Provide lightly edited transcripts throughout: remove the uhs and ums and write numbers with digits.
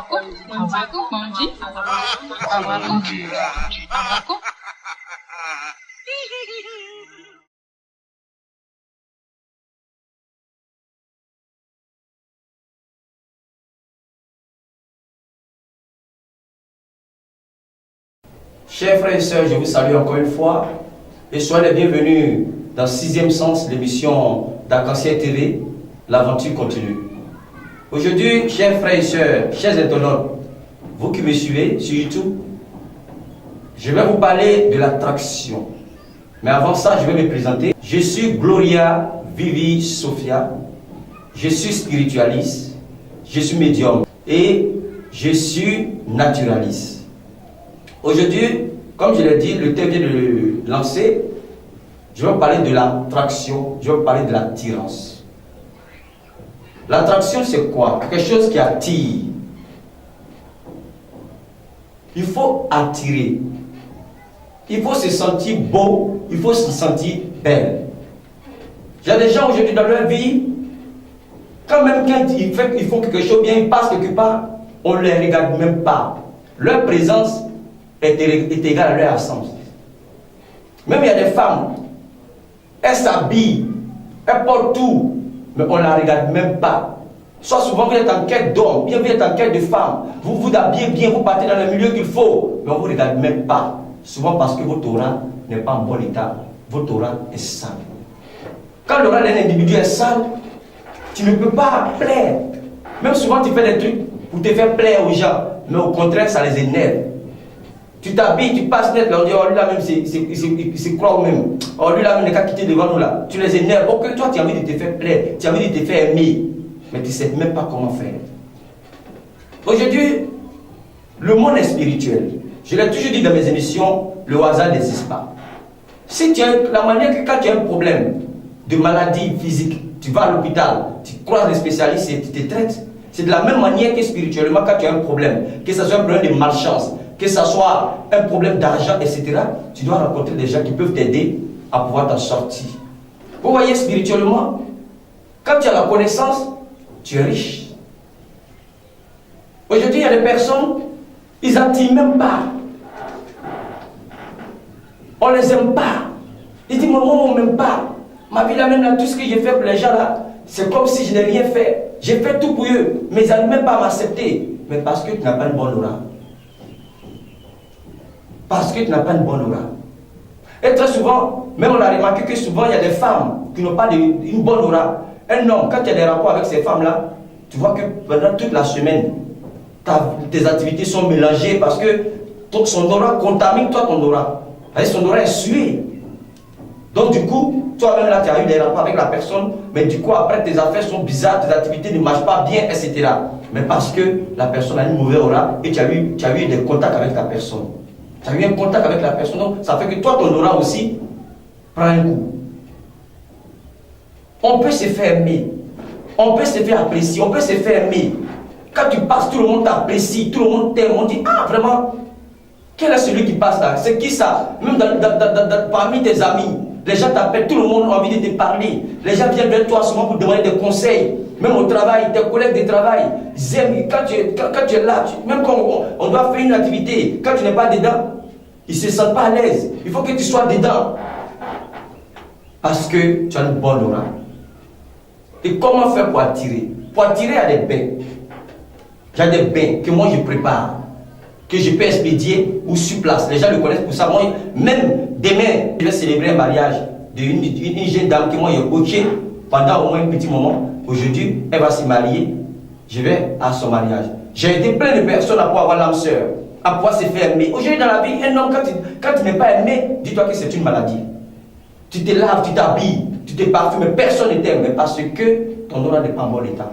Avako, Manji, Avako, Avako. Chers frères et sœurs, je vous salue encore une fois et soyez les bienvenus dans 6e sens, l'émission d'Arc-en-Ciel TV, l'aventure continue. Aujourd'hui, chers frères et sœurs, chers internautes, vous qui me suivez sur YouTube, je vais vous parler de l'attraction. Mais avant ça, je vais me présenter. Je suis Gloria Vivi Sophia, je suis spiritualiste, je suis médium et je suis naturaliste. Aujourd'hui, comme je l'ai dit, le thème vient de lancer. Je vais vous parler de l'attraction, je vais vous parler de l'attirance. L'attraction, c'est quoi? Quelque chose qui attire. Il faut attirer. Il faut se sentir beau, il faut se sentir belle. Il y a des gens aujourd'hui dans leur vie, quand même quand ils font quelque chose bien, ils passent quelque part, on ne les regarde même pas. Leur présence est égale à leur absence. Même il y a des femmes, elles s'habillent, elles portent tout, mais on ne la regarde même pas. Soit souvent vous êtes en quête d'homme, bien vous êtes en quête de femme, vous vous habillez bien, vous partez dans le milieu qu'il faut, mais on ne vous regarde même pas. Souvent parce que votre aura n'est pas en bon état, votre aura est sale. Quand l'aura d'un individu est sale, tu ne peux pas plaire. Même souvent tu fais des trucs pour te faire plaire aux gens, mais au contraire ça les énerve. Tu t'habilles, tu passes net, là, on dit, oh lui là même, c'est croire même. Oh lui là même, n'est qu'à quitter devant nous là. Tu les énerves. Ok, toi tu as envie de te faire plaire, tu as envie de te faire aimer, mais tu ne sais même pas comment faire. Aujourd'hui, le monde est spirituel. Je l'ai toujours dit dans mes émissions, le hasard n'existe pas. Si tu as la manière que quand tu as un problème de maladie physique, tu vas à l'hôpital, tu croises les spécialistes et tu te traites. C'est de la même manière que spirituellement, quand tu as un problème, que ce soit un problème de malchance, que ce soit un problème d'argent, etc., tu dois rencontrer des gens qui peuvent t'aider à pouvoir t'en sortir. Vous voyez, spirituellement, quand tu as la connaissance, tu es riche. Aujourd'hui, il y a des personnes, ils n'attirent même pas. On ne les aime pas. Ils disent, moi, on ne m'aime pas. Ma vie là, même là, tout ce que j'ai fait pour les gens là, c'est comme si je n'ai rien fait. J'ai fait tout pour eux, mais ils n'arrivent même pas à m'accepter. Mais parce que tu n'as pas une bonne aura. Parce que tu n'as pas une bonne aura. Et très souvent, même on a remarqué que souvent il y a des femmes qui n'ont pas une bonne aura. Un homme, quand tu as des rapports avec ces femmes-là, tu vois que pendant toute la semaine, tes activités sont mélangées parce que son aura contamine toi ton aura. Son aura est suée. Donc du coup, toi-même là, tu as eu des rapports avec la personne, mais du coup après tes affaires sont bizarres, tes activités ne marchent pas bien, etc. Mais parce que la personne a une mauvaise aura et tu as eu des contacts avec la personne. Tu as eu un contact avec la personne, donc ça fait que toi, ton aura aussi prend un coup. On peut se faire aimer, on peut se faire apprécier, on peut se faire aimer. Quand tu passes, tout le monde t'apprécie, tout le monde t'aime, on dit, ah vraiment, quel est celui qui passe là? C'est qui ça? Même parmi tes amis, les gens t'appellent, tout le monde a envie de te parler. Les gens viennent vers toi souvent pour demander des conseils. Même au travail, tes collègues de travail, ils aiment, quand tu es là, même quand on doit faire une activité, quand tu n'es pas dedans, ils ne se sentent pas à l'aise. Il faut que tu sois dedans. Parce que tu as une bonne aura. Et comment faire pour attirer? Pour attirer, il y a des bains. Il y a des bains que moi je prépare, que je peux expédier ou sur place. Les gens le connaissent pour ça. Moi, même demain, je vais célébrer un mariage d'une jeune dame que moi j'ai coaché pendant au moins un petit moment. Aujourd'hui, elle va se marier. Je vais à son mariage. J'ai aidé plein de personnes à pouvoir avoir l'âme sœur, à pouvoir se faire aimer. Aujourd'hui, dans la vie, un homme, quand tu n'es pas aimé, dis-toi que c'est une maladie. Tu te laves, tu t'habilles, tu te parfumes, mais personne ne t'aime, mais parce que ton aura n'est pas en bon état.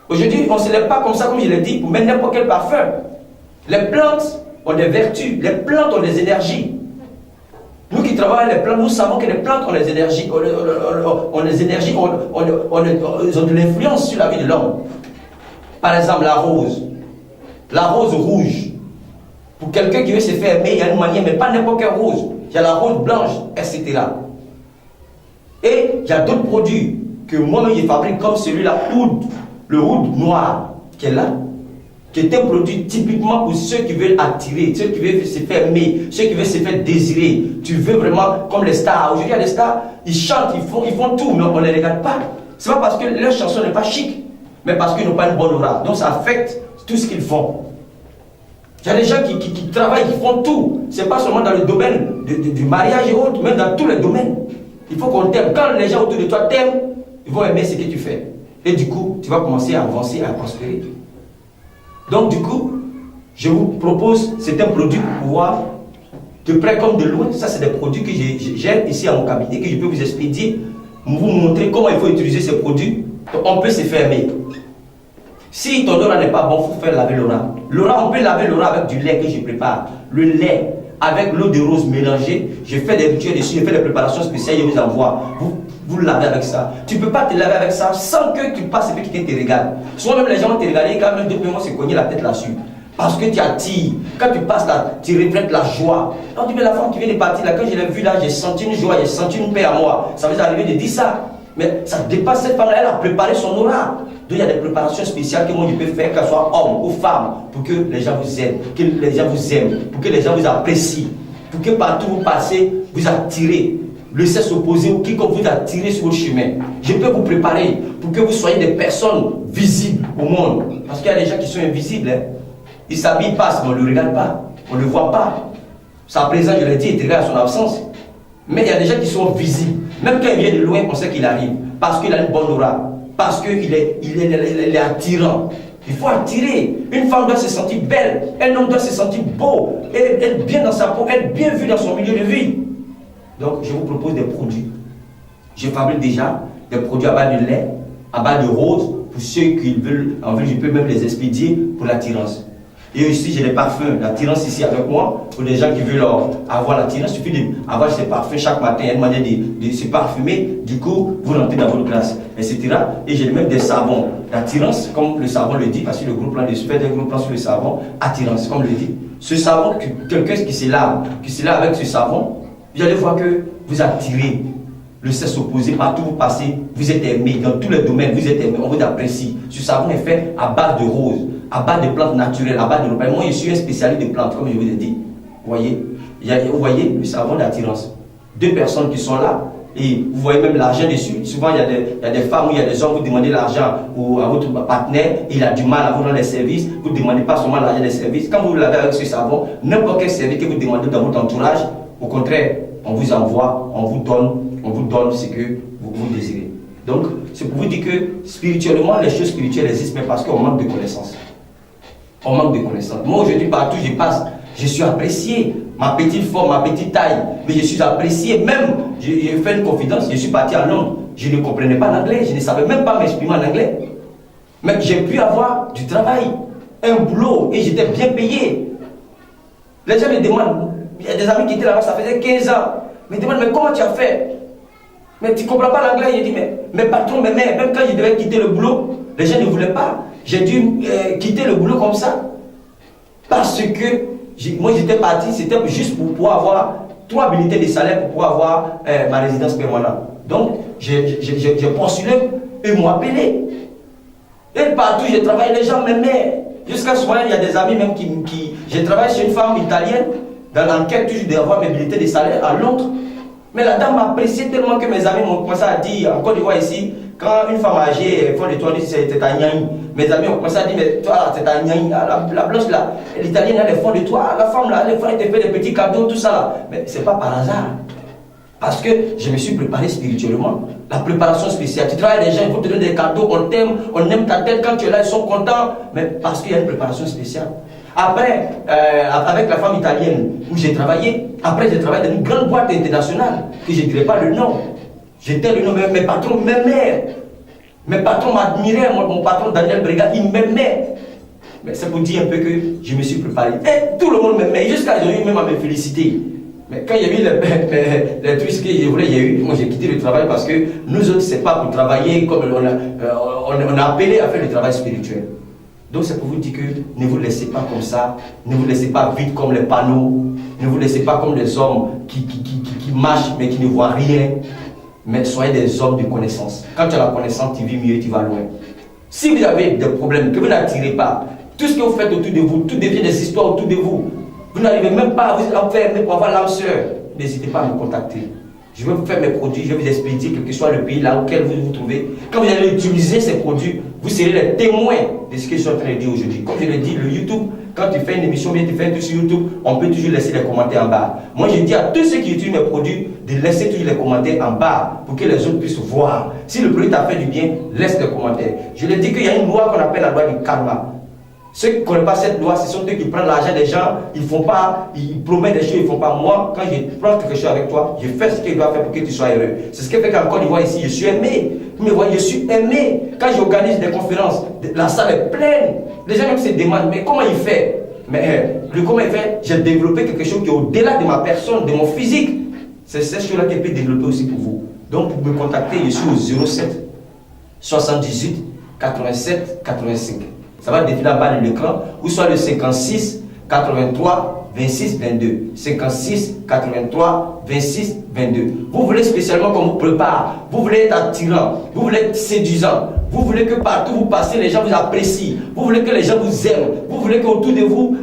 Aujourd'hui, on ne se lève pas comme ça, comme je l'ai dit, pour mettre n'importe quel parfum. Les plantes ont des vertus, les plantes ont des énergies. Nous qui travaillons les plantes, nous savons que les plantes ont des énergies, ils ont de l'influence sur la vie de l'homme. Par exemple, la rose rouge. Pour quelqu'un qui veut se faire aimer, il y a une manière, mais pas n'importe quelle rose. Il y a la rose blanche, etc. Et il y a d'autres produits que moi-même je fabrique, comme celui-là, le oud noir, qui est là. qui est un produit typiquement pour ceux qui veulent attirer, ceux qui veulent se faire aimer, ceux qui veulent se faire désirer. Tu veux vraiment, comme les stars. Aujourd'hui, il y a des stars, ils chantent, ils font tout, mais on ne les regarde pas. Ce n'est pas parce que leur chanson n'est pas chic, mais parce qu'ils n'ont pas une bonne aura. Donc ça affecte tout ce qu'ils font. Il y a des gens qui travaillent, qui font tout. Ce n'est pas seulement dans le domaine du mariage et autres, même dans tous les domaines. Il faut qu'on t'aime. Quand les gens autour de toi t'aiment, ils vont aimer ce que tu fais. Et du coup, tu vas commencer à avancer, à prospérer. Donc du coup, je vous propose, c'est un produit pour pouvoir, de près comme de loin, ça c'est des produits que j'ai ici à mon cabinet, que je peux vous expédier, vous montrer comment il faut utiliser ces produits. Donc, on peut se faire aimer. Si ton aura n'est pas bon, il faut faire laver l'aura. L'aura, on peut laver l'aura avec du lait que je prépare. Le lait avec l'eau de rose mélangée, je fais des rituels dessus, je fais des préparations spéciales, je vous envoie. Vous lavez avec ça. Tu ne peux pas te laver avec ça sans que tu passes et que quelqu'un te regarde. Souvent même les gens vont te regarder quand même 2 mois se cogner la tête là-dessus. Parce que tu attires. Quand tu passes là, tu reflètes la joie. On dit mais la femme qui vient de partir là, quand je l'ai vue là, j'ai senti une joie, j'ai senti une paix à moi. Ça vous est arrivé de dire ça. Mais ça dépasse cette femme-là, elle a préparé son aura. Donc il y a des préparations spéciales que moi je peux faire, qu'elle soit homme ou femme, pour que les gens vous aiment, que les gens vous aiment, pour que les gens vous apprécient, pour que partout où vous passez, vous attirez le sexe opposé ou quiconque vous attire sur votre chemin. Je peux vous préparer pour que vous soyez des personnes visibles au monde. Parce qu'il y a des gens qui sont invisibles. Hein. Ils s'habillent pas, mais on ne le regarde pas, on ne le voit pas. Sa présence, je l'ai dit, est égale à son absence. Mais il y a des gens qui sont visibles. Même quand il vient de loin, on sait qu'il arrive. Parce qu'il a une bonne aura. Parce qu'il est attirant. Il faut attirer. Une femme doit se sentir belle. Un homme doit se sentir beau. Être bien dans sa peau. Être bien vu dans son milieu de vie. Donc, je vous propose des produits. Je fabrique déjà des produits à base de lait, à base de rose. Pour ceux qui veulent, en fait, je peux même les expédier pour l'attirance. Et ici, j'ai des parfums, l'attirance ici avec moi. Pour les gens qui veulent avoir l'attirance, il suffit d'avoir ces parfums chaque matin. Il y a une manière de se parfumer. Du coup, vous rentrez dans votre classe, etc. Et j'ai même des savons d'attirance, comme le savon le dit, parce que le groupe plan de fait des gros plans sur le savon, attirance, comme le dit. Ce savon, quelqu'un qui se lave avec ce savon, vous allez voir que vous attirez le sexe opposé partout où vous passez. Vous êtes aimé dans tous les domaines, vous êtes aimé, on vous apprécie. Ce savon est fait à base de rose, à base de plantes naturelles, à base de repères. Moi, je suis un spécialiste de plantes, comme je vous ai dit. Vous voyez, vous voyez le savon d'attirance. 2 personnes qui sont là, et vous voyez même l'argent dessus. Souvent, il y a des femmes ou il y a des hommes, vous demandez l'argent à votre partenaire, il a du mal à vous rendre les services. Vous ne demandez pas seulement l'argent des services. Quand vous l'avez avec ce savon, n'importe quel service que vous demandez dans votre entourage, au contraire, on vous envoie, on vous donne ce que vous désirez. Donc, c'est pour vous dire que spirituellement, les choses spirituelles existent, mais parce qu'on manque de connaissances. On manque de connaissances. Moi, aujourd'hui, partout je passe, je suis apprécié. Ma petite forme, ma petite taille, mais je suis apprécié. Même, j'ai fait une confidence, je suis parti à Londres. Je ne comprenais pas l'anglais, je ne savais même pas m'exprimer en anglais. Mais j'ai pu avoir du travail, un boulot, et j'étais bien payé. Les gens me demandent, il y a des amis qui étaient là-bas, ça faisait 15 ans. Ils me demandent, mais comment tu as fait? Mais tu ne comprends pas l'anglais? Je dis, mais mes patrons m'aimaient. Même quand je devais quitter le boulot, les gens ne voulaient pas. J'ai dû quitter le boulot comme ça. Parce que moi j'étais parti, c'était juste pour pouvoir avoir 3 bulletins de salaire pour pouvoir avoir ma résidence permanente. Donc, j'ai postulé, ils m'ont appelé. Et partout, j'ai travaillé, les gens m'aimaient. Jusqu'à ce moment, il y a des amis même qui j'ai travaillé chez une femme italienne, dans l'enquête toujours d'avoir mes bulletins de salaire à Londres. Mais la dame m'appréciait tellement que mes amis m'ont commencé à dire, en Côte d'Ivoire ici, quand une femme âgée font de toi, c'est un nyang. Mes amis ont commencé à dire, mais toi, c'est un nyang, la blanche là, l'italienne, elle est fond de toi, la femme là, elle te fait des petits cadeaux, tout ça là. Mais c'est pas par hasard. Parce que je me suis préparé spirituellement. La préparation spéciale. Tu travailles avec les gens, il faut te donner des cadeaux, on t'aime, on aime ta tête, quand tu es là, ils sont contents. Mais parce qu'il y a une préparation spéciale. Après, avec la femme italienne où j'ai travaillé, après j'ai travaillé dans une grande boîte internationale, que je ne dirais pas le nom. J'étais le nom, mes patrons m'aimaient. Mes patrons m'admiraient, mon patron Daniel Brega, il m'aimait. Mais c'est pour dire un peu que je me suis préparé. Et tout le monde m'aimait, jusqu'à aujourd'hui même à me féliciter. Mais quand il y a eu les trucs que je voulais, il y a eu, moi j'ai quitté le travail parce que nous autres, c'est pas pour travailler comme on a appelé à faire le travail spirituel. Donc c'est pour vous dire que ne vous laissez pas comme ça, ne vous laissez pas vite comme les panneaux, ne vous laissez pas comme des hommes qui marchent mais qui ne voient rien, mais soyez des hommes de connaissance. Quand tu as la connaissance, tu vis mieux, tu vas loin. Si vous avez des problèmes que vous n'attirez pas, Tout ce que vous faites autour de vous, tout devient des histoires autour de vous. Vous n'arrivez même pas à vous enfermer pour avoir l'âme sœur. N'hésitez pas à me contacter. Je vais vous faire mes produits, je vais vous expédier quel que soit le pays là auquel vous vous trouvez. Quand vous allez utiliser ces produits, vous serez les témoins de ce que je suis en train de dire aujourd'hui. Comme je l'ai dit, le YouTube, quand tu fais une émission, bien tu fais un truc sur YouTube, on peut toujours laisser les commentaires en bas. Moi, je dis à tous ceux qui utilisent mes produits de laisser toujours les commentaires en bas pour que les autres puissent voir. Si le produit t'a fait du bien, laisse les commentaires. Je l'ai dit qu'il y a une loi qu'on appelle la loi du karma. Ceux qui ne connaissent pas cette loi, ce sont ceux qui prennent l'argent des gens, ils promettent des choses, ils ne font pas. Moi, quand je prends quelque chose avec toi, je fais ce qu'il doit faire pour que tu sois heureux. C'est ce qui fait qu'en Côte d'Ivoire ici, je suis aimé. Vous me voyez, je suis aimé. Quand j'organise des conférences, la salle est pleine. Les gens même se demandent, mais comment il fait? Mais comment il fait? J'ai développé quelque chose qui est au-delà de ma personne, de mon physique. C'est cette chose-là qui peut développer aussi pour vous. Donc, pour me contacter, je suis au 07 78 87 85. Ça va défiler en bas de l'écran, ou soit le 56 83 26 22. 56 83 26 22. Vous voulez spécialement qu'on vous prépare, vous voulez être attirant, vous voulez être séduisant, vous voulez que partout vous passez, les gens vous apprécient, vous voulez que les gens vous aiment, vous voulez qu'autour de vous,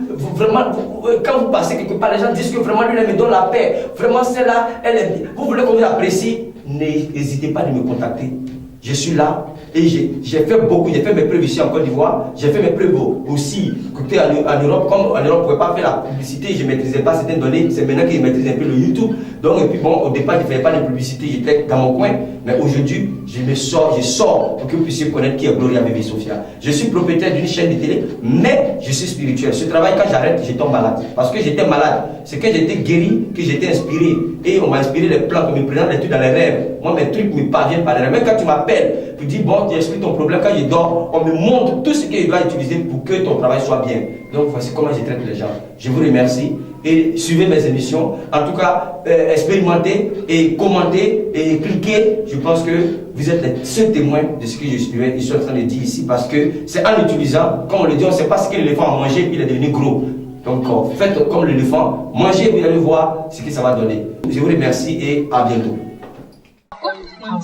quand vous passez quelque part, les gens disent que vraiment lui, elle me donne la paix, vraiment celle-là, elle est bien. Vous voulez qu'on vous apprécie, n'hésitez pas à me contacter. Je suis là et j'ai fait beaucoup, j'ai fait mes preuves ici en Côte d'Ivoire, j'ai fait mes preuves aussi côté en Europe, comme en Europe on ne pouvait pas faire la publicité, je ne maîtrisais pas certaines données, c'est maintenant que je maîtrise un peu le YouTube. Donc, et puis bon, au départ je ne faisais pas de publicité, j'étais dans mon coin, mais aujourd'hui je sors pour que vous puissiez connaître qui est Gloria Bébé Sophia. Je suis propriétaire d'une chaîne de télé, mais je suis spirituel. Ce travail, quand j'arrête, je tombe malade. Parce que j'étais malade, c'est que j'étais guéri, que j'étais inspiré. Et on m'a inspiré les plans, qu'on me présente les trucs dans les rêves. Moi, mes trucs me parviennent par les rêves. Même quand tu m'appelles, tu dis, bon, tu expliques ton problème. Quand je dors, on me montre tout ce que je dois utiliser pour que ton travail soit bien. Donc, voici comment je traite les gens. Je vous remercie et suivez mes émissions. En tout cas, expérimentez et commentez et cliquez. Je pense que vous êtes les seuls témoins de ce que je suis en train de dire ici. Parce que c'est en utilisant, comme on le dit, on ne sait pas ce que l'éléphant a mangé, puis il est devenu gros. Donc, faites comme l'éléphant, mangez, vous allez voir ce que ça va donner. Je vous remercie et à bientôt. Maman,